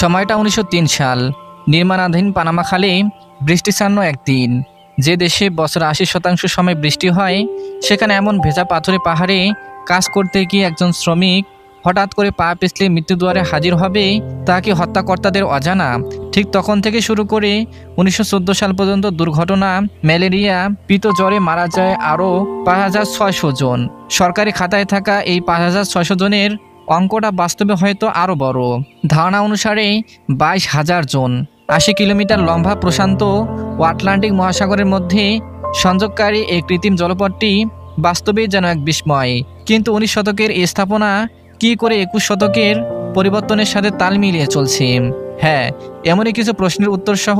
সময়টা 1903 সাল। নির্মাণাধীন পানামা খালে বৃষ্টিছান্ন একদিন। যে দেশে বছর 80% সময় বৃষ্টি হয়, সেখানে এমন ভেজা পাথুরে পাহাড়ে কাজ করতে গিয়ে একজন শ্রমিক হঠাৎ করে পা পিছলে মৃত্যুদুয়ারে হাজির হবে, তা কি হত্যাকর্তাদের অজানা? ঠিক তখন থেকে শুরু করে 1914 সাল পর্যন্ত দুর্ঘটনা, ম্যালেরিয়া, পিত জ্বরে মারা যায় আরও 5600 জন। সরকারি খাতায় থাকা এই 5600 জনের অঙ্কটা বাস্তবে হয়তো আরও বড়। ধারণা অনুসারে 22,000 জন। 80 কিলোমিটার লম্বা প্রশান্ত ও আটলান্টিক মহাসাগরের মধ্যে সংযোগকারী এই কৃত্রিম জলপথটি বাস্তবে যেন এক বিস্ময়। কিন্তু 19 শতকের এই স্থাপনা কি করে 21 শতকের পরিবর্তনের সাথে তাল মিলিয়ে চলছে? হ্যাঁ, এমনই কিছু প্রশ্নের উত্তর সহ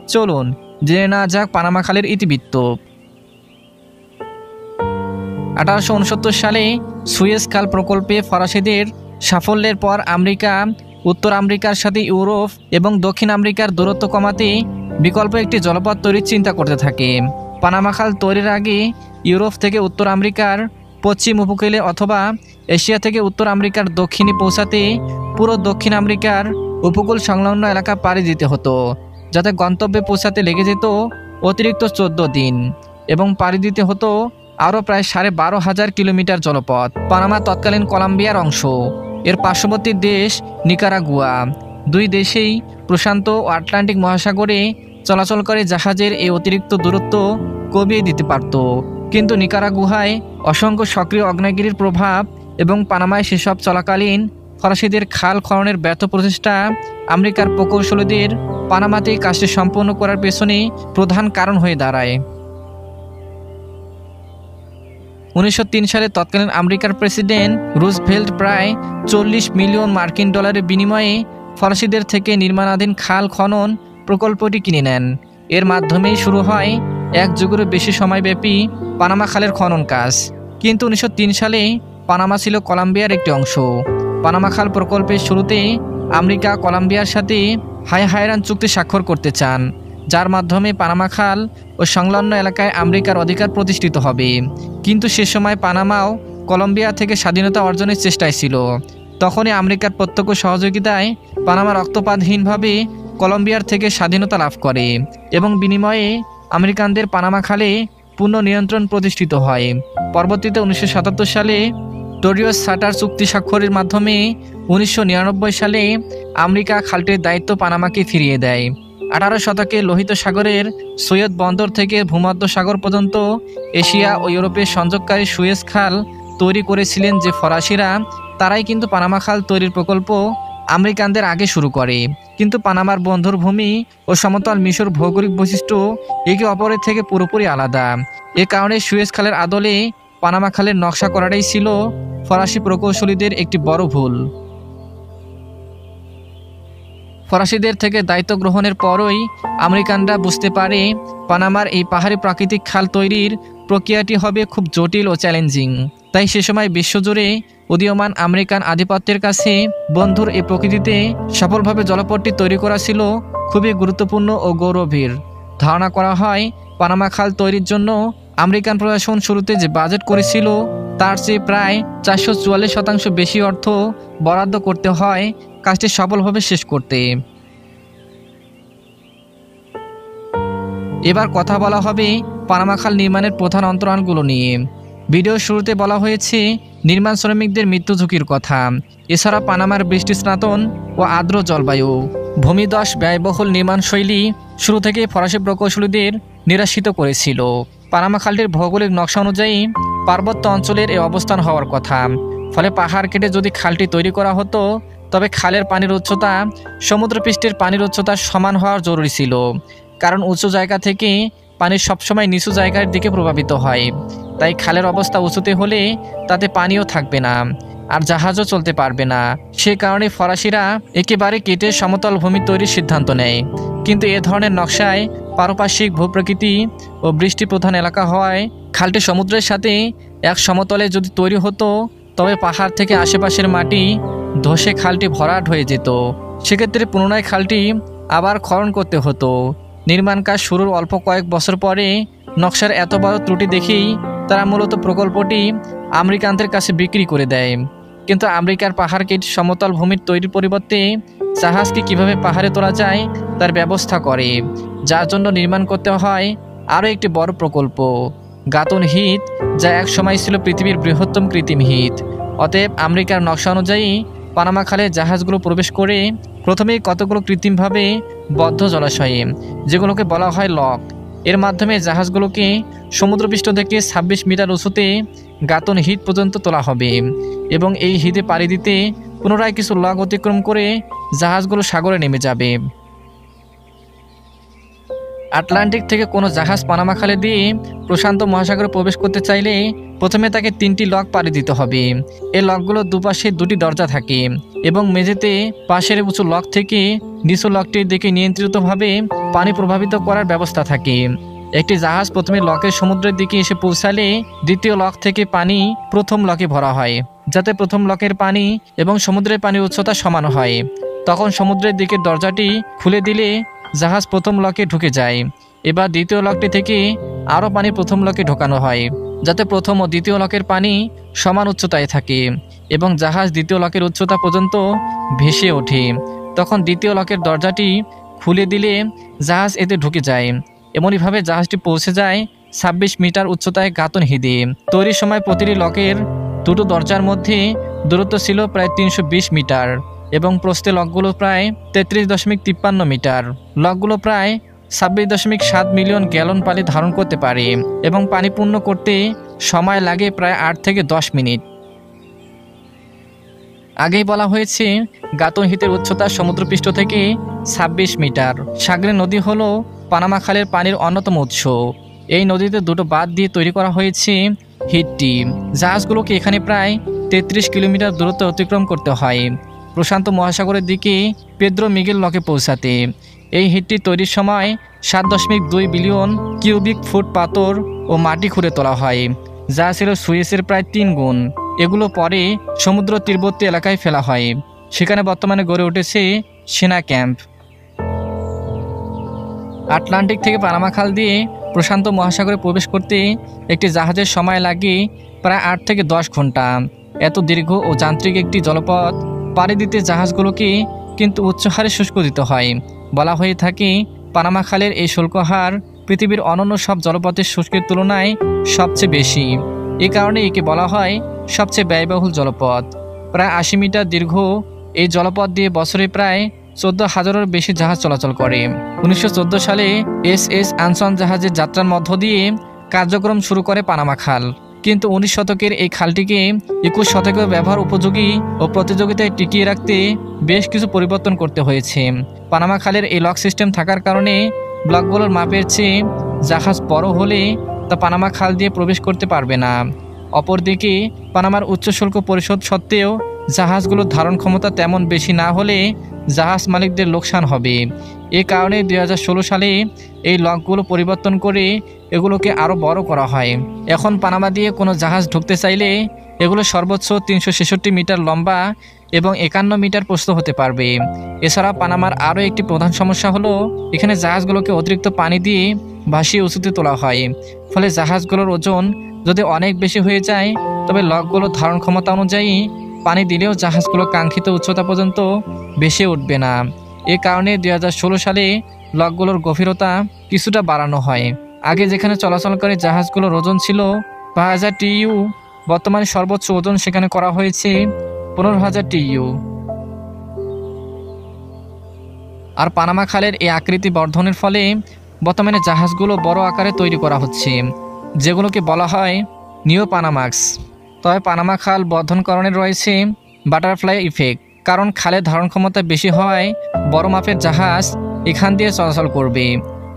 চলুন জেনে নেওয়া যাক পানামা খালের ইতিবৃত্ত। 1869 সালে সুয়েজ খাল প্রকল্পে ফরাসিদের সাফল্যের পর আমেরিকা উত্তর আমেরিকার সাথে ইউরোপ এবং দক্ষিণ আমেরিকার দূরত্ব কমাতে বিকল্প একটি জলপথ তৈরির চিন্তা করতে থাকে। পানামা খাল তৈরির আগে ইউরোপ থেকে উত্তর আমেরিকার পশ্চিম উপকূলে অথবা এশিয়া থেকে উত্তর আমেরিকার দক্ষিণে পৌঁছাতে পুরো দক্ষিণ আমেরিকার উপকূল সংলগ্ন এলাকা পাড়ি দিতে হতো, যাতে গন্তব্যে পৌঁছাতে লেগে যেত অতিরিক্ত 14 দিন এবং পাড়ি দিতে হতো আরও প্রায় 12,500 কিলোমিটার জলপথ। পানামা তৎকালীন কলম্বিয়ার অংশ। এর পার্শ্ববর্তী দেশ নিকারাগুয়া। দুই দেশেই প্রশান্ত ও আটলান্টিক মহাসাগরে চলাচলকারী জাহাজের এই অতিরিক্ত দূরত্ব কমিয়ে দিতে পারত, কিন্তু নিকারাগুয়ায় অসংখ্য সক্রিয় আগ্নেয়গিরির প্রভাব এবং পানামায় সেসব চলাকালীন ফরাসিদের খাল খননের ব্যর্থ প্রচেষ্টা আমেরিকার প্রকৌশলীদের পানামাতে কাজটি সম্পন্ন করার পেছনে প্রধান কারণ হয়ে দাঁড়ায়। 1903 সালে তৎকালীন আমেরিকার প্রেসিডেন্ট রুজভেল্ট প্রায় $40 মিলিয়ন বিনিময়ে ফরাসিদের থেকে নির্মাণাধীন খাল খনন প্রকল্পটি কিনে নেন। এর মাধ্যমেই শুরু হয় এক যুগেরও বেশি সময়ব্যাপী পানামা খালের খনন কাজ। কিন্তু 1903 সালে পানামা ছিল কলম্বিয়ার একটি অংশ। পানামা খাল প্রকল্পের শুরুতে আমেরিকা কলম্বিয়ার সাথে হাই-হায়রান চুক্তি স্বাক্ষর করতে চান, যার মাধ্যমে পানামা খাল ও সংলগ্ন এলাকায় আমেরিকার অধিকার প্রতিষ্ঠিত হবে। কিন্তু সে সময় পানামাও কলম্বিয়া থেকে স্বাধীনতা অর্জনের চেষ্টায় ছিল। তখনই আমেরিকার প্রত্যক্ষ সহযোগিতায় পানামা রক্তপাতহীনভাবে কলম্বিয়ার থেকে স্বাধীনতা লাভ করে এবং বিনিময়ে আমেরিকানদের পানামা খালে পূর্ণ নিয়ন্ত্রণ প্রতিষ্ঠিত হয়। পরবর্তীতে 1977 সালে টোরিওস সাটার চুক্তি স্বাক্ষরের মাধ্যমে 1999 সালে আমেরিকা খালটির দায়িত্ব পানামাকে ফিরিয়ে দেয়। 18 শতকে লোহিত সাগরের সৈয়দ বন্দর থেকে ভূমধ্য সাগর পর্যন্ত এশিয়া ও ইউরোপের সংযোগকারী সুয়েজ খাল তৈরি করেছিলেন যে ফরাসিরা, তারাই কিন্তু পানামা খাল তৈরির প্রকল্প আমেরিকানদের আগে শুরু করে। কিন্তু পানামার বন্ধুর ভূমি ও সমতল মিশর ভৌগোলিক বৈশিষ্ট্য একে অপরের থেকে পুরোপুরি আলাদা। এ কারণে সুয়েজ খালের আদলে পানামা খালের নকশা করাটাই ছিল ফরাসি প্রকৌশলীদের একটি বড় ভুল। ফরাসিদের থেকে দায়িত্ব গ্রহণের পরই আমেরিকানরা বুঝতে পারে পানামার এই পাহাড়ি প্রাকৃতিক খাল তৈরির প্রক্রিয়াটি হবে খুব জটিল ও চ্যালেঞ্জিং। তাই সে সময় বিশ্বজুড়ে উদীয়মান আমেরিকান আধিপত্যের কাছে বন্ধুর এই প্রকৃতিতে সফলভাবে জলপথটি তৈরি করা ছিল খুবই গুরুত্বপূর্ণ ও গৌরবের। ধারণা করা হয় পানামা খাল তৈরির জন্য আমেরিকান প্রশাসন শুরুতে যে বাজেট করেছিল তার চেয়ে প্রায় 444% বেশি অর্থ বরাদ্দ করতে হয় কাজটি সফলভাবে শেষ করতে। এবার কথা বলা হবে পানামা খাল নির্মাণের প্রধান অন্তরালগুলো নিয়ে। ভিডিওর শুরুতে বলা হয়েছে নির্মাণ শ্রমিকদের মৃত্যু ঝুঁকির কথা। এছাড়া পানামার বৃষ্টিস্নাতন ও আর্দ্র জলবায়ু, ভূমিধস ব্যয়বহুল নির্মাণশৈলী শুরু থেকে ফরাসি প্রকৌশলীদের নিরাশিত করেছিল। পানামা খালটির ভৌগোলিক নকশা অনুযায়ী পার্বত্য অঞ্চলের এই অবস্থান হওয়ার কথা। ফলে পাহাড় কেটে যদি খালটি তৈরি করা হতো তবে খালের পানির উচ্চতা সমুদ্রপৃষ্ঠের পানির উচ্চতার সমান হওয়ার জরুরি ছিল, কারণ উঁচু জায়গা থেকে পানি সবসময় নিচু জায়গার দিকে প্রভাবিত হয়। তাই খালের অবস্থা উঁচুতে হলে তাতে পানিও থাকবে না আর জাহাজও চলতে পারবে না। সে কারণে ফরাসিরা একেবারে কেটে সমতল ভূমি তৈরির সিদ্ধান্ত নেয়। কিন্তু এ ধরনের নকশায় পারপার্শ্বিক ভূপ্রকৃতি ও বৃষ্টি প্রধান এলাকা হওয়ায় খালটি সমুদ্রের সাথে এক সমতলে যদি তৈরি হতো তবে পাহাড় থেকে আশেপাশের মাটি ধসে খালটি ভরাট হয়ে যেত। সেক্ষেত্রে পুনরায় খালটি আবার খনন করতে হতো। নির্মাণ কাজ শুরুর অল্প কয়েক বছর পরে নকশার এত বড় ত্রুটি দেখেই তারা মূলত প্রকল্পটি আমেরিকানদের কাছে বিক্রি করে দেয়। কিন্তু আমেরিকার পাহাড় কেটে সমতল ভূমির তৈরির পরিবর্তে জাহাজকে কিভাবে পাহাড়ে তোলা যায় তার ব্যবস্থা করে, যার জন্য নির্মাণ করতে হয় আরও একটি বড় প্রকল্প, গাতুন হ্রদ, যা এক সময় ছিল পৃথিবীর বৃহত্তম কৃত্রিম হ্রদ। অতএব আমেরিকার নকশা অনুযায়ী পানামা খালে জাহাজগুলো প্রবেশ করে প্রথমেই কতগুলো কৃত্রিমভাবে বদ্ধ জলাশয়ে, যেগুলোকে বলা হয় লক, এর মাধ্যমে জাহাজগুলোকে সমুদ্রপৃষ্ঠ থেকে ২৬ মিটার উঁচুতে গাতুন হ্রদ পর্যন্ত তোলা হবে এবং এই হ্রদে পাড়ি দিতে পুনরায় কিছু লক অতিক্রম করে জাহাজগুলো সাগরে নেমে যাবে। আটলান্টিক থেকে কোনো জাহাজ পানামা খালে দিয়ে প্রশান্ত মহাসাগরে প্রবেশ করতে চাইলে প্রথমে তাকে ৩টি লক পাড়ি দিতে হবে। এই লকগুলোর দুপাশে 2টি দরজা থাকে এবং মেঝেতে পাশের উঁচু লক থেকে নিচু লকটির দিকে নিয়ন্ত্রিতভাবে পানি প্রভাবিত করার ব্যবস্থা থাকে। একটি জাহাজ প্রথমে লকের সমুদ্রের দিকে এসে পৌঁছালে দ্বিতীয় লক থেকে পানি প্রথম লকে ভরা হয়, যাতে প্রথম লকের পানি এবং সমুদ্রের পানির উচ্চতা সমান হয়। তখন সমুদ্রের দিকের দরজাটি খুলে দিলে জাহাজ প্রথম লকে ঢুকে যায়। এবার দ্বিতীয় লকটি থেকে আরও পানি প্রথম লকে ঢোকানো হয়, যাতে প্রথম ও দ্বিতীয় লকের পানি সমান উচ্চতায় থাকে এবং জাহাজ দ্বিতীয় লকের উচ্চতা পর্যন্ত ভেসে ওঠে। তখন দ্বিতীয় লকের দরজাটি খুলে দিলে জাহাজ এতে ঢুকে যায়। এমনইভাবে জাহাজটি পৌঁছে যায় ২৬ মিটার উচ্চতায় গাতুন হ্রদে। তৈরির সময় প্রতিটি লকের 2টো দরজার মধ্যে দূরত্ব ছিল প্রায় ৩২০ মিটার এবং প্রস্থে লকগুলো প্রায় ৩৩.৫৩ মিটার। লকগুলো প্রায় ২৬.৭ মিলিয়ন গ্যালন পানি ধারণ করতে পারে এবং পানি পূর্ণ করতে সময় লাগে প্রায় ৮ থেকে ১০ মিনিট। আগেই বলা হয়েছে গাতুন হ্রদের উচ্চতা সমুদ্রপৃষ্ঠ থেকে ২৬ মিটার। সাগরে নদী হলো পানামা খালের পানির অন্যতম উৎস। এই নদীতে 2টো বাঁধ দিয়ে তৈরি করা হয়েছে হ্রদটি। জাহাজগুলোকে এখানে প্রায় ৩৩ কিলোমিটার দূরত্ব অতিক্রম করতে হয় প্রশান্ত মহাসাগরের দিকে পেদ্রো মিগেল লকে পৌঁছাতে। এই হ্রদটি তৈরির সময় ৭.২ বিলিয়ন কিউবিক ফুট পাথর ও মাটি খুঁড়ে তোলা হয়, যা ছিল সুয়েসের প্রায় 3 গুণ। এগুলো পরে সমুদ্র তীরবর্তী এলাকায় ফেলা হয়। সেখানে বর্তমানে গড়ে উঠেছে সেনা ক্যাম্প। আটলান্টিক থেকে পানামা খাল দিয়ে প্রশান্ত মহাসাগরে প্রবেশ করতে একটি জাহাজের সময় লাগে প্রায় ৮ থেকে ১০ ঘন্টা। এত দীর্ঘ ও যান্ত্রিক একটি জলপথ পাড়ি দিতে জাহাজগুলোকে কিন্তু উচ্চহারে শুল্ক দিতে হয়। বলা হয়ে থাকে পানামা খালের এই শুল্ক হার পৃথিবীর অন্যান্য সব জলপথের শুল্কের তুলনায় সবচেয়ে বেশি। এ কারণে একে বলা হয় সবচেয়ে ব্যয়বহুল জলপথ। প্রায় ৮০ মিটার দীর্ঘ এই জলপথ দিয়ে বছরে প্রায় ১৪,০০০-এর বেশি জাহাজ চলাচল করে। ১৯১৪ সালে SS আনসন জাহাজের যাত্রার মধ্য দিয়ে কার্যক্রম শুরু করে পানামা খাল। কিন্তু ১৯ শতকের এই খালটিকে ২১ শতকের ব্যবহার উপযোগী ও প্রতিযোগিতায় টিকিয়ে রাখতে বেশ কিছু পরিবর্তন করতে হয়েছে। পানামা খালের এই লক সিস্টেম থাকার কারণে ব্লকগুলোর মাপের চেয়ে জাহাজ বড় হলে তা পানামা খাল দিয়ে প্রবেশ করতে পারবে না। অপরদিকে পানামার উচ্চ শুল্ক পরিশোধ সত্ত্বেও জাহাজগুলোর ধারণ ক্ষমতা তেমন বেশি না হলে জাহাজ মালিকদের লোকসান হবে। এ কারণে ২০১৬ সালে এই লকগুলো পরিবর্তন করে এগুলোকে আরও বড় করা হয়। এখন পানামা দিয়ে কোনো জাহাজ ঢুকতে চাইলে এগুলো সর্বোচ্চ ৩৬৬ মিটার লম্বা এবং ৫১ মিটার প্রস্থ হতে পারবে। এছাড়া পানামার আরও একটি প্রধান সমস্যা হলো এখানে জাহাজগুলোকে অতিরিক্ত পানি দিয়ে ভাসিয়ে উঁচুতে তোলা হয়। ফলে জাহাজগুলোর ওজন যদি অনেক বেশি হয়ে যায় তবে লকগুলোর ধারণ ক্ষমতা অনুযায়ী পানি দিলেও জাহাজগুলো কাঙ্ক্ষিত উচ্চতা পর্যন্ত ভেসে উঠবে না। এ কারণে ২০১৬ সালে লকগুলোর গভীরতা কিছুটা বাড়ানো হয়। আগে যেখানে চলাচলকারী জাহাজগুলোর ওজন ছিল ৫,০০০ TEU, বর্তমানে সর্বোচ্চ ওজন সেখানে করা হয়েছে ১৫,০০০ TEU। আর পানামা খালের এই আকৃতি বর্ধনের ফলে বর্তমানে জাহাজগুলো বড় আকারে তৈরি করা হচ্ছে, যেগুলোকে বলা হয় নিও পানামাক্স। তবে পানামা খাল বর্ধনকরণের রয়েছে বাটারফ্লাই ইফেক্ট, কারণ খালের ধারণ ক্ষমতা বেশি হওয়ায় বড় মাপের জাহাজ এখান দিয়ে চলাচল করবে।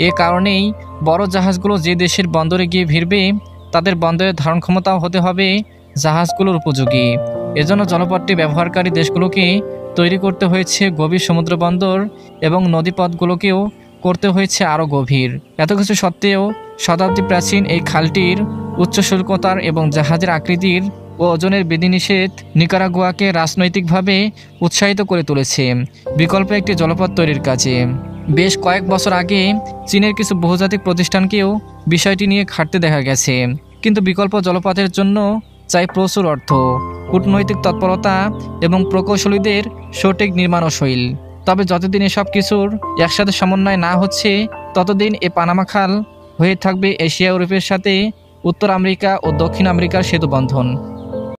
এ কারণেই বড় জাহাজগুলো যে দেশের বন্দরে গিয়ে ভিড়বে তাদের বন্দরের ধারণ ক্ষমতাও হতে হবে জাহাজগুলোর উপযোগী। এজন্য জলপথটি ব্যবহারকারী দেশগুলোকে তৈরি করতে হয়েছে গভীর সমুদ্র বন্দর এবং নদীপথগুলোকেও করতে হয়েছে আরও গভীর। এত কিছু সত্ত্বেও শতাব্দী প্রাচীন এই খালটির উচ্চ শুল্কতার এবং জাহাজের আকৃতির ও ওজনের বিধিনিষেধ নিকারাগুয়াকে রাজনৈতিকভাবে উৎসাহিত করে তুলেছে বিকল্প একটি জলপথ তৈরির কাজে। বেশ কয়েক বছর আগে চীনের কিছু বহুজাতিক প্রতিষ্ঠানকেও বিষয়টি নিয়ে ঘাটতে দেখা গেছে। কিন্তু বিকল্প জলপথের জন্য চাই প্রচুর অর্থ, কূটনৈতিক তৎপরতা এবং প্রকৌশলীদের সঠিক নির্মাণশৈল। তবে যতদিন এসব কিছুর একসাথে সমন্বয় না হচ্ছে ততদিন এ পানামা খাল হয়ে থাকবে এশিয়া ইউরোপের সাথে উত্তর আমেরিকা ও দক্ষিণ আমেরিকার সেতুবন্ধন।